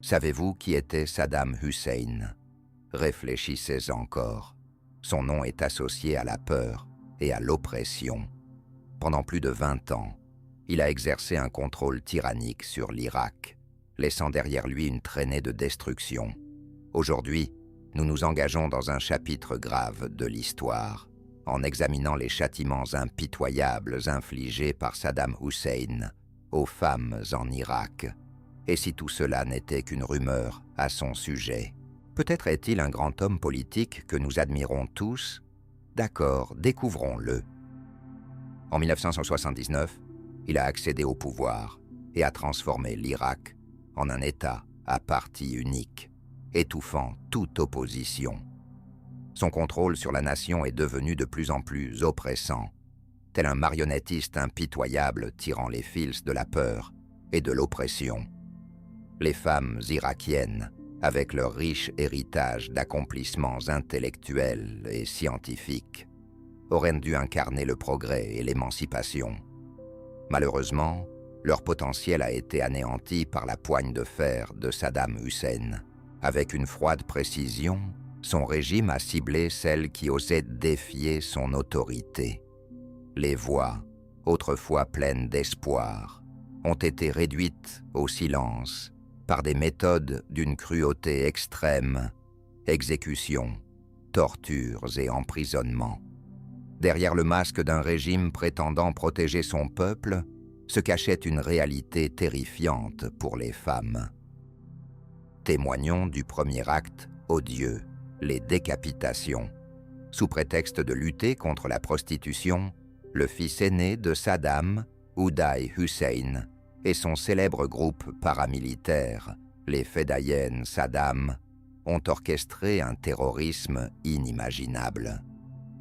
Savez-vous qui était Saddam Hussein? Réfléchissez encore. Son nom est associé à la peur et à l'oppression. Pendant plus de 20 ans, il a exercé un contrôle tyrannique sur l'Irak, laissant derrière lui une traînée de destruction. Aujourd'hui, nous nous engageons dans un chapitre grave de l'histoire, en examinant les châtiments impitoyables infligés par Saddam Hussein aux femmes en Irak. Et si tout cela n'était qu'une rumeur à son sujet? Peut-être est-il un grand homme politique que nous admirons tous? D'accord, découvrons-le. En 1979, il a accédé au pouvoir et a transformé l'Irak en un État à parti unique, étouffant toute opposition. Son contrôle sur la nation est devenu de plus en plus oppressant, tel un marionnettiste impitoyable tirant les fils de la peur et de l'oppression. Les femmes irakiennes, avec leur riche héritage d'accomplissements intellectuels et scientifiques, auraient dû incarner le progrès et l'émancipation. Malheureusement, leur potentiel a été anéanti par la poigne de fer de Saddam Hussein. Avec une froide précision, son régime a ciblé celles qui osaient défier son autorité. Les voix, autrefois pleines d'espoir, ont été réduites au silence par des méthodes d'une cruauté extrême, exécutions, tortures et emprisonnements. Derrière le masque d'un régime prétendant protéger son peuple, se cachait une réalité terrifiante pour les femmes. Témoignons du premier acte odieux, les décapitations. Sous prétexte de lutter contre la prostitution, le fils aîné de Saddam, Uday Hussein, et son célèbre groupe paramilitaire, les Fedayeen Saddam, ont orchestré un terrorisme inimaginable.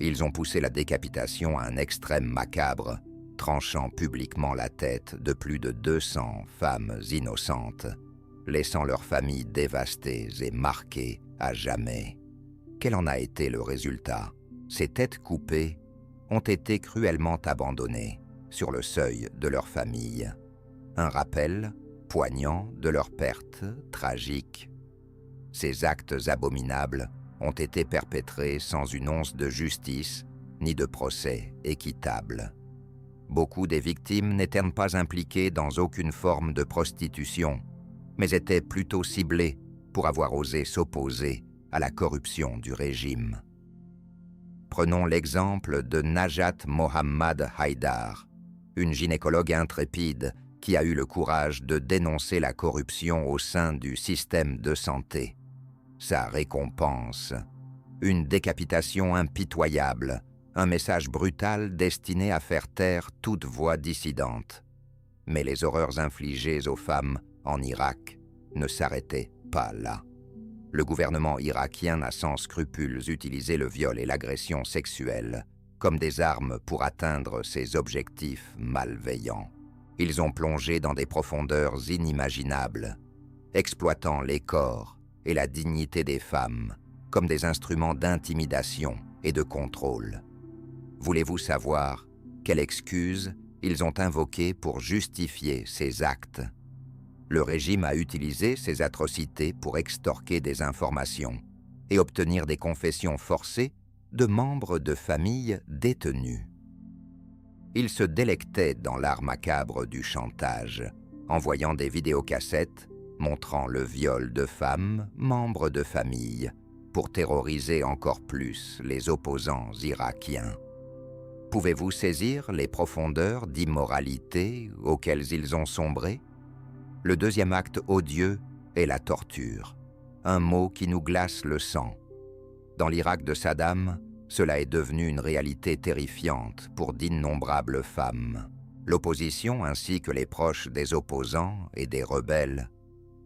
Ils ont poussé la décapitation à un extrême macabre, tranchant publiquement la tête de plus de 200 femmes innocentes, laissant leurs familles dévastées et marquées à jamais. Quel en a été le résultat? Ces têtes coupées ont été cruellement abandonnées sur le seuil de leur famille. Un rappel poignant de leur perte tragique. Ces actes abominables ont été perpétrés sans une once de justice ni de procès équitable. Beaucoup des victimes n'étaient pas impliquées dans aucune forme de prostitution, mais étaient plutôt ciblées pour avoir osé s'opposer à la corruption du régime. Prenons l'exemple de Najat Mohammad Haidar, une gynécologue intrépide qui a eu le courage de dénoncer la corruption au sein du système de santé. Sa récompense, une décapitation impitoyable, un message brutal destiné à faire taire toute voix dissidente. Mais les horreurs infligées aux femmes en Irak ne s'arrêtaient pas là. Le gouvernement irakien n'a sans scrupules utilisé le viol et l'agression sexuelle comme des armes pour atteindre ses objectifs malveillants. Ils ont plongé dans des profondeurs inimaginables, exploitant les corps et la dignité des femmes comme des instruments d'intimidation et de contrôle. Voulez-vous savoir quelle excuse ils ont invoquée pour justifier ces actes? Le régime a utilisé ces atrocités pour extorquer des informations et obtenir des confessions forcées de membres de familles détenues. Ils se délectaient dans l'art macabre du chantage, envoyant des vidéocassettes montrant le viol de femmes, membres de famille, pour terroriser encore plus les opposants irakiens. Pouvez-vous saisir les profondeurs d'immoralité auxquelles ils ont sombré? Le deuxième acte odieux est la torture, un mot qui nous glace le sang. Dans l'Irak de Saddam, cela est devenu une réalité terrifiante pour d'innombrables femmes. L'opposition ainsi que les proches des opposants et des rebelles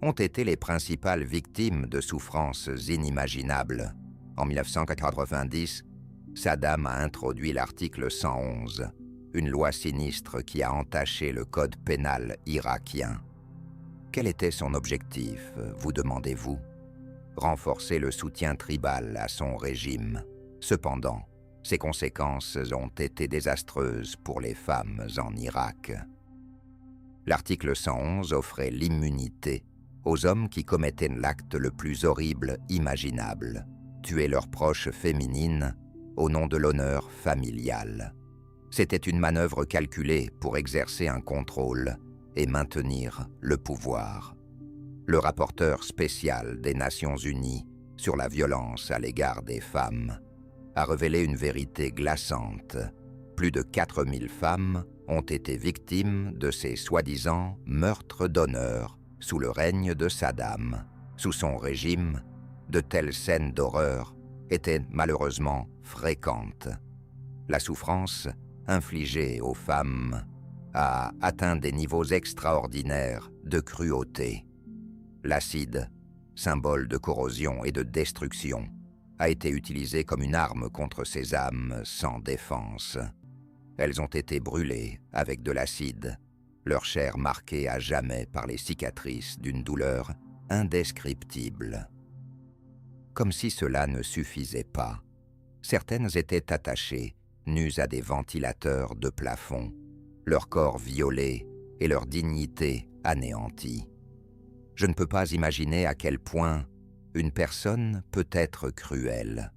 ont été les principales victimes de souffrances inimaginables. En 1990, Saddam a introduit l'article 111, une loi sinistre qui a entaché le code pénal irakien. Quel était son objectif, vous demandez-vous? Renforcer le soutien tribal à son régime. Cependant, ses conséquences ont été désastreuses pour les femmes en Irak. L'article 111 offrait l'immunité aux hommes qui commettaient l'acte le plus horrible imaginable, tuer leurs proches féminines au nom de l'honneur familial. C'était une manœuvre calculée pour exercer un contrôle et maintenir le pouvoir. Le rapporteur spécial des Nations Unies sur la violence à l'égard des femmes a révélé une vérité glaçante. Plus de 4000 femmes ont été victimes de ces soi-disant meurtres d'honneur sous le règne de Saddam. Sous son régime, de telles scènes d'horreur étaient malheureusement fréquentes. La souffrance infligée aux femmes a atteint des niveaux extraordinaires de cruauté. L'acide, symbole de corrosion et de destruction, a été utilisé comme une arme contre ces âmes sans défense. Elles ont été brûlées avec de l'acide, leur chair marquée à jamais par les cicatrices d'une douleur indescriptible. Comme si cela ne suffisait pas, certaines étaient attachées, nues à des ventilateurs de plafond, leur corps violé et leur dignité anéantie. Je ne peux pas imaginer à quel point une personne peut être cruelle.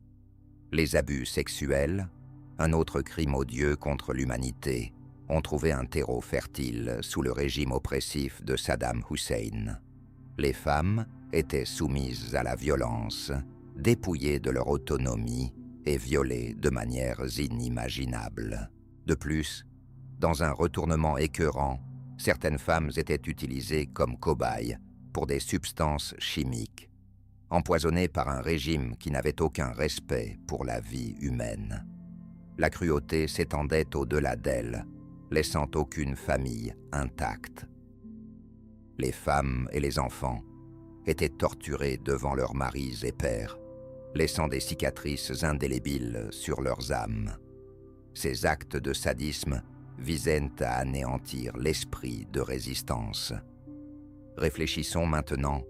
Les abus sexuels, un autre crime odieux contre l'humanité, ont trouvé un terreau fertile sous le régime oppressif de Saddam Hussein. Les femmes étaient soumises à la violence, dépouillées de leur autonomie et violées de manières inimaginables. De plus, dans un retournement écœurant, certaines femmes étaient utilisées comme cobayes pour des substances chimiques, empoisonnées par un régime qui n'avait aucun respect pour la vie humaine. La cruauté s'étendait au-delà d'elles, laissant aucune famille intacte. Les femmes et les enfants étaient torturés devant leurs maris et pères, laissant des cicatrices indélébiles sur leurs âmes. Ces actes de sadisme visaient à anéantir l'esprit de résistance. Réfléchissons maintenant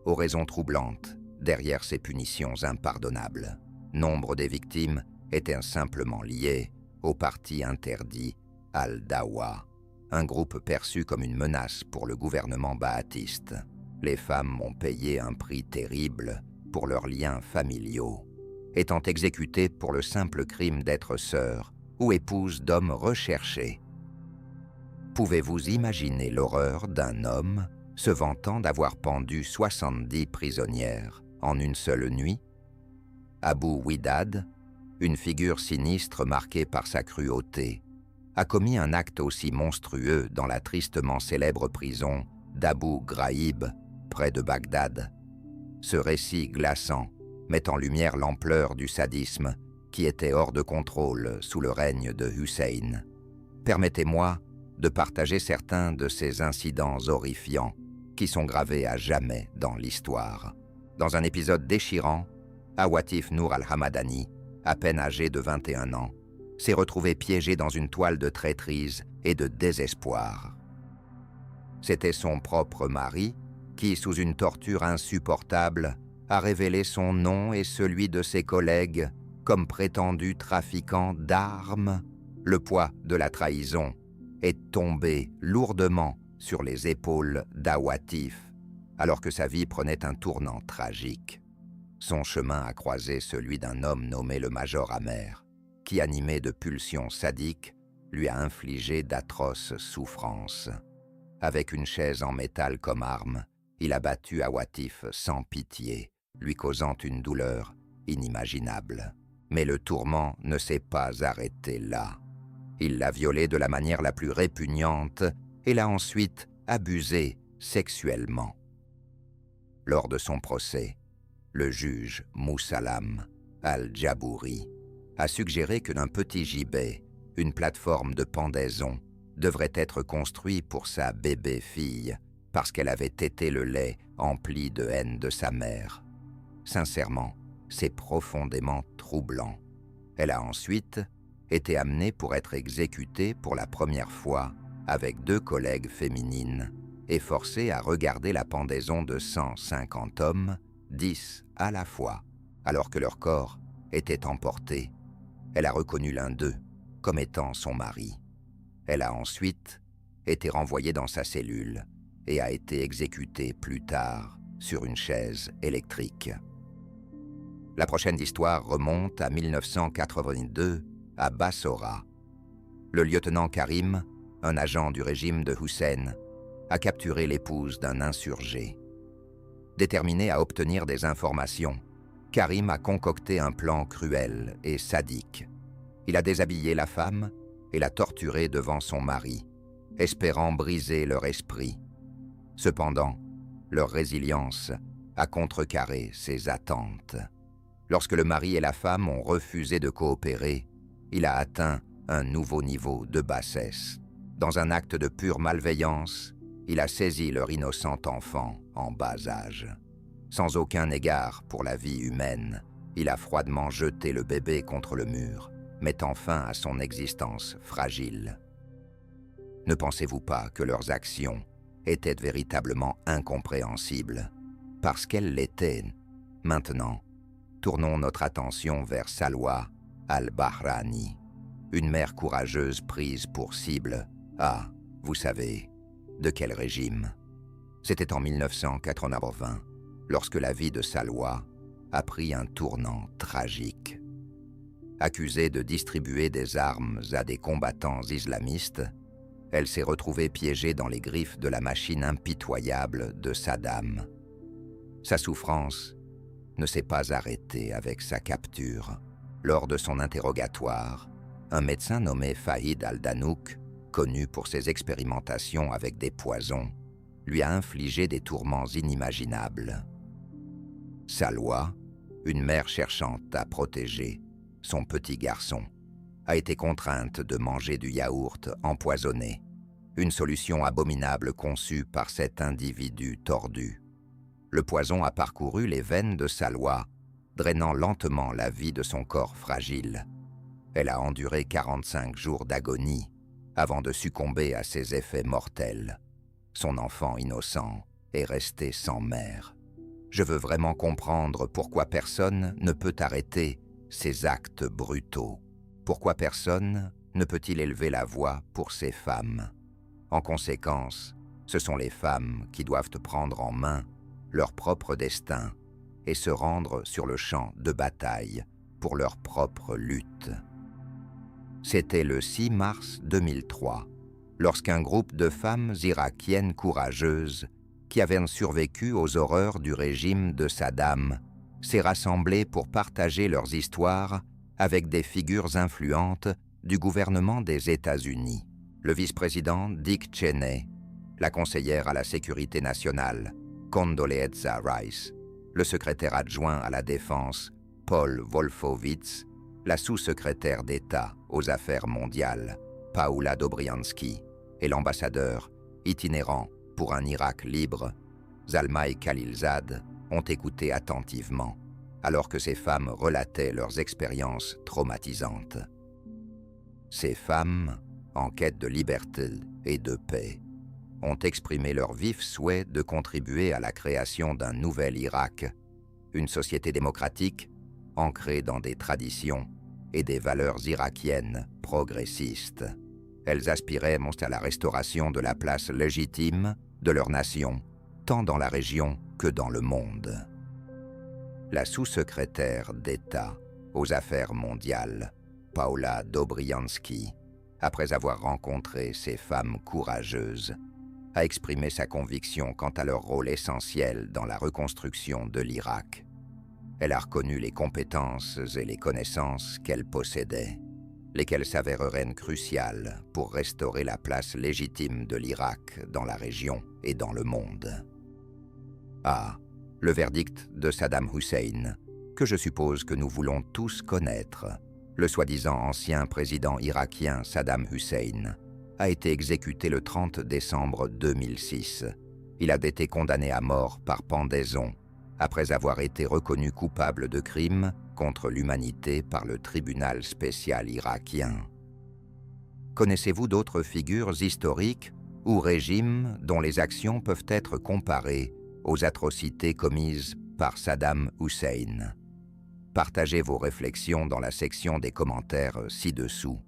aux raisons troublantes derrière ces punitions impardonnables. Nombre des victimes étaient simplement liées au parti interdit Al-Dawa, un groupe perçu comme une menace pour le gouvernement baathiste. Les femmes ont payé un prix terrible pour leurs liens familiaux, étant exécutées pour le simple crime d'être sœurs ou épouses d'hommes recherchés. Pouvez-vous imaginer l'horreur d'un homme se vantant d'avoir pendu 70 prisonnières en une seule nuit? Abu Widad, une figure sinistre marquée par sa cruauté, a commis un acte aussi monstrueux dans la tristement célèbre prison d'Abu Ghraib, près de Bagdad. Ce récit glaçant met en lumière l'ampleur du sadisme qui était hors de contrôle sous le règne de Hussein. Permettez-moi de partager certains de ces incidents horrifiants qui sont gravés à jamais dans l'histoire. Dans un épisode déchirant, Awatif Nour al-Hamadani, à peine âgé de 21 ans, s'est retrouvé piégé dans une toile de traîtrise et de désespoir. C'était son propre mari qui, sous une torture insupportable, a révélé son nom et celui de ses collègues comme prétendus trafiquants d'armes. Le poids de la trahison est tombé lourdement sur les épaules d'Awatif, alors que sa vie prenait un tournant tragique. Son chemin a croisé celui d'un homme nommé le Major Amer, qui, animé de pulsions sadiques, lui a infligé d'atroces souffrances. Avec une chaise en métal comme arme, il a battu Awatif sans pitié, lui causant une douleur inimaginable. Mais le tourment ne s'est pas arrêté là. Il l'a violée de la manière la plus répugnante et l'a ensuite abusée sexuellement. Lors de son procès, le juge Moussalam al-Jabouri a suggéré que d'un petit gibet, une plateforme de pendaison, devrait être construite pour sa bébé-fille parce qu'elle avait tété le lait empli de haine de sa mère. Sincèrement, c'est profondément troublant. Elle a ensuite été amenée pour être exécutée pour la première fois avec 2 collègues féminines et forcée à regarder la pendaison de 150 hommes, 10 à la fois, alors que leur corps était emporté. Elle a reconnu l'un d'eux comme étant son mari. Elle a ensuite été renvoyée dans sa cellule et a été exécuté plus tard sur une chaise électrique. La prochaine histoire remonte à 1982 à Bassora. Le lieutenant Karim, un agent du régime de Hussein, a capturé l'épouse d'un insurgé. Déterminé à obtenir des informations, Karim a concocté un plan cruel et sadique. Il a déshabillé la femme et l'a torturée devant son mari, espérant briser leur esprit. Cependant, leur résilience a contrecarré ses attentes. Lorsque le mari et la femme ont refusé de coopérer, il a atteint un nouveau niveau de bassesse. Dans un acte de pure malveillance, il a saisi leur innocent enfant en bas âge. Sans aucun égard pour la vie humaine, il a froidement jeté le bébé contre le mur, mettant fin à son existence fragile. Ne pensez-vous pas que leurs actions étaient véritablement incompréhensibles? Parce qu'elles l'étaient. Maintenant, tournons notre attention vers Salwa al-Bahrani, une mère courageuse prise pour cible. Ah, vous savez, de quel régime? C'était en 1980, lorsque la vie de Salwa a pris un tournant tragique. Accusée de distribuer des armes à des combattants islamistes, elle s'est retrouvée piégée dans les griffes de la machine impitoyable de Saddam. Sa souffrance ne s'est pas arrêtée avec sa capture. Lors de son interrogatoire, un médecin nommé Fahid al-Danouk, connu pour ses expérimentations avec des poisons, lui a infligé des tourments inimaginables. Salwa, une mère cherchant à protéger son petit garçon, a été contrainte de manger du yaourt empoisonné, une solution abominable conçue par cet individu tordu. Le poison a parcouru les veines de Salwa, drainant lentement la vie de son corps fragile. Elle a enduré 45 jours d'agonie avant de succomber à ses effets mortels. Son enfant innocent est resté sans mère. Je veux vraiment comprendre pourquoi personne ne peut arrêter ces actes brutaux. Pourquoi personne ne peut-il élever la voix pour ces femmes? En conséquence, ce sont les femmes qui doivent prendre en main leur propre destin et se rendre sur le champ de bataille pour leur propre lutte. C'était le 6 mars 2003, lorsqu'un groupe de femmes irakiennes courageuses qui avaient survécu aux horreurs du régime de Saddam s'est rassemblé pour partager leurs histoires avec des figures influentes du gouvernement des États-Unis. Le vice-président Dick Cheney, la conseillère à la sécurité nationale, Condoleezza Rice, le secrétaire adjoint à la défense, Paul Wolfowitz, la sous-secrétaire d'État aux affaires mondiales, Paula Dobriansky, et l'ambassadeur itinérant pour un Irak libre, Zalmay Khalilzad, ont écouté attentivement, alors que ces femmes relataient leurs expériences traumatisantes. Ces femmes, en quête de liberté et de paix, ont exprimé leur vif souhait de contribuer à la création d'un nouvel Irak, une société démocratique ancrée dans des traditions et des valeurs irakiennes progressistes. Elles aspiraient à la restauration de la place légitime de leur nation, tant dans la région que dans le monde. La sous-secrétaire d'État aux affaires mondiales, Paula Dobriansky, après avoir rencontré ces femmes courageuses, a exprimé sa conviction quant à leur rôle essentiel dans la reconstruction de l'Irak. Elle a reconnu les compétences et les connaissances qu'elle possédait, lesquelles s'avéreraient cruciales pour restaurer la place légitime de l'Irak dans la région et dans le monde. Ah, le verdict de Saddam Hussein, que je suppose que nous voulons tous connaître, le soi-disant ancien président irakien Saddam Hussein, a été exécuté le 30 décembre 2006. Il a été condamné à mort par pendaison, après avoir été reconnu coupable de crimes contre l'humanité par le tribunal spécial irakien. Connaissez-vous d'autres figures historiques ou régimes dont les actions peuvent être comparées aux atrocités commises par Saddam Hussein? Partagez vos réflexions dans la section des commentaires ci-dessous.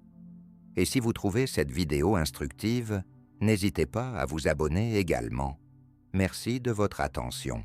Et si vous trouvez cette vidéo instructive, n'hésitez pas à vous abonner également Merci de votre attention.